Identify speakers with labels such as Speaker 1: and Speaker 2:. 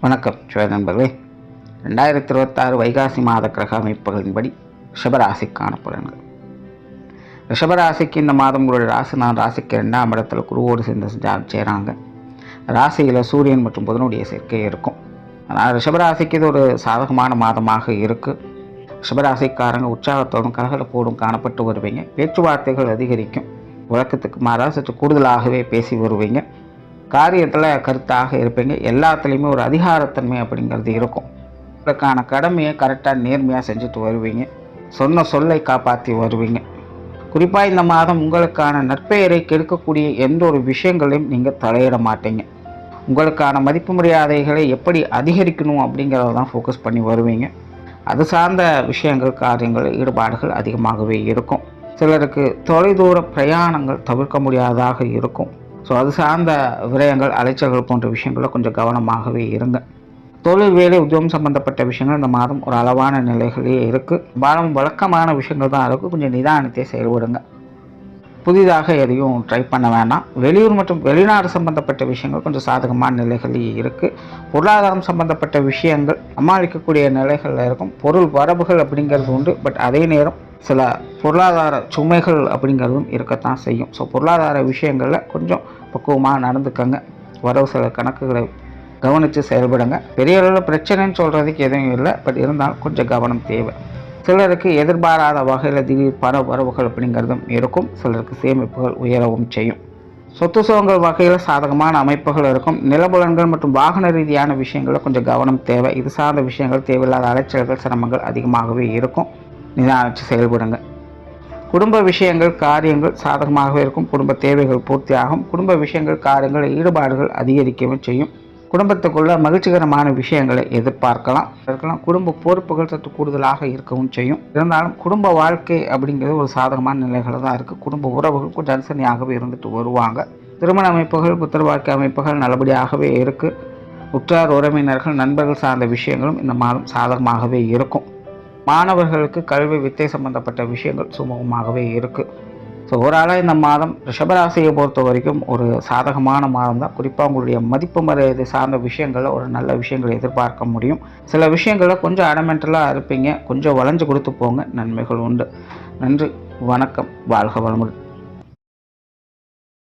Speaker 1: வணக்கம் நண்பர்களே. 2026 வைகாசி மாத கிரக அமைப்புகளின்படி ரிஷபராசிக்கான பலன்கள். ரிஷபராசிக்கு இந்த மாதம் உங்களுடைய ராசிக்கு 2ஆம் இடத்துல குருவோடு சேர்ந்து சேராங்க. ராசியில் சூரியன் மற்றும் புதனுடைய சேர்க்கை இருக்கும். அதனால் ரிஷபராசிக்கு இது ஒரு சாதகமான மாதமாக இருக்குது. ரிஷபராசிக்காரங்க உற்சாகத்தோடும் கலகலப்போடும் காணப்பட்டு வருவீங்க. பேச்சுவார்த்தைகள் அதிகரிக்கும். வழக்கத்துக்கு மாறாக சற்று கூடுதலாகவே பேசி வருவீங்க. காரியத்தில் கருத்தாக இருப்பீங்க. எல்லாத்துலேயுமே ஒரு அதிகாரத்தன்மை அப்படிங்கிறது இருக்கும். இதற்கான கடமையை கரெக்டாக நேர்மையாக செஞ்சுட்டு வருவீங்க. சொன்ன சொல்லை காப்பாற்றி வருவீங்க. குறிப்பாக இந்த மாதம் உங்களுக்கான நற்பெயரை கெடுக்கக்கூடிய எந்த ஒரு விஷயங்களையும் நீங்கள் தலையிட மாட்டீங்க. உங்களுக்கான மதிப்பு மரியாதைகளை எப்படி அதிகரிக்கணும் அப்படிங்கிறத தான் ஃபோக்கஸ் பண்ணி வருவீங்க. அது சார்ந்த விஷயங்கள், காரியங்கள், ஈடுபாடுகள் அதிகமாகவே இருக்கும். சிலருக்கு தொலைதூர பிரயாணங்கள் தவிர்க்க முடியாததாக இருக்கும். ஸோ அது சார்ந்த விரயங்கள், அலைச்சல்கள் போன்ற விஷயங்களில் கொஞ்சம் கவனமாகவே இருங்க. தொழில், வேலை, உத்தியோகம் சம்பந்தப்பட்ட விஷயங்கள் இந்த மாதம் ஒரு அளவான நிலைகளே இருக்குது. வழக்கமான விஷயங்கள் தான் இருக்குது. கொஞ்சம் நிதானத்தை செயல்படுங்க. புதிதாக எதையும் ட்ரை பண்ண வேண்டாம். வெளியூர் மற்றும் வெளிநாடு சம்பந்தப்பட்ட விஷயங்கள் கொஞ்சம் சாதகமான நிலைகளே இருக்குது. பொருளாதாரம் சம்பந்தப்பட்ட விஷயங்கள் சமாளிக்கக்கூடிய நிலைகளில் இருக்கும். பொருள் வரவுகள் அப்படிங்கிறது உண்டு. பட் அதே நேரம் சில பொருளாதார சுமைகள் அப்படிங்கிறதும் இருக்கத்தான் செய்யும். ஸோ பொருளாதார விஷயங்களில் கொஞ்சம் பக்குவமாக நடந்துக்கங்க. வரவு சில கணக்குகளை கவனித்து செயல்படுங்க. பெரிய அளவில் பிரச்சனைன்னு சொல்கிறதுக்கு எதுவும் இல்லை. பட் இருந்தாலும் கொஞ்சம் கவனம் தேவை. சிலருக்கு எதிர்பாராத வகையில் திடீர் பண வரவுகள் அப்படிங்கிறதும் இருக்கும். சிலருக்கு சேமிப்புகள் உயரவும் செய்யும். சொத்து சுகங்கள் வகையில் சாதகமான அமைப்புகள் இருக்கும். நிலபுலன்கள் மற்றும் வாகன ரீதியான விஷயங்களில் கொஞ்சம் கவனம் தேவை. இது சார்ந்த விஷயங்கள் தேவையில்லாத அலைச்சல்கள், சிரமங்கள் அதிகமாகவே இருக்கும். நிதானித்து செயல்படுங்க. குடும்ப விஷயங்கள், காரியங்கள் சாதகமாகவே இருக்கும். குடும்ப தேவைகள் பூர்த்தியாகும். குடும்ப விஷயங்கள், காரியங்கள், ஈடுபாடுகள் அதிகரிக்கவும் செய்யும். குடும்பத்துக்குள்ள மகிழ்ச்சிகரமான விஷயங்களை எதிர்பார்க்கலாம். குடும்ப பொறுப்புகள் சற்று கூடுதலாக இருக்கவும் செய்யும். இருந்தாலும் குடும்ப வாழ்க்கை அப்படிங்கிறது ஒரு சாதகமான நிலைகளில் தான் இருக்குது. குடும்ப உறவுகள் கொஞ்சம் அனுசரணையாகவே இருந்துட்டு வருவாங்க. திருமண அமைப்புகள், புத்திர வாழ்க்கை அமைப்புகள் நல்லபடியாகவே இருக்குது. உற்றார் உறவினர்கள், நண்பர்கள் சார்ந்த விஷயங்களும் இந்த மாதம் சாதகமாகவே இருக்கும். மாணவர்களுக்கு கல்வி, வித்தை சம்பந்தப்பட்ட விஷயங்கள் சுமூகமாகவே இருக்குது. ஸோ ஓவராலாக இந்த மாதம் ரிஷபராசியை பொறுத்த வரைக்கும் ஒரு சாதகமான மாதம் தான். குறிப்பாக உங்களுடைய மதிப்பு மரியாதை சார்ந்த விஷயங்களில் ஒரு நல்ல விஷயங்களை எதிர்பார்க்க முடியும். சில விஷயங்களில் கொஞ்சம் அடமெண்டலாக இருப்பீங்க. கொஞ்சம் வளைஞ்சு கொடுத்து போங்க. நன்மைகள் உண்டு. நன்றி, வணக்கம், வாழ்க வளமுடன்.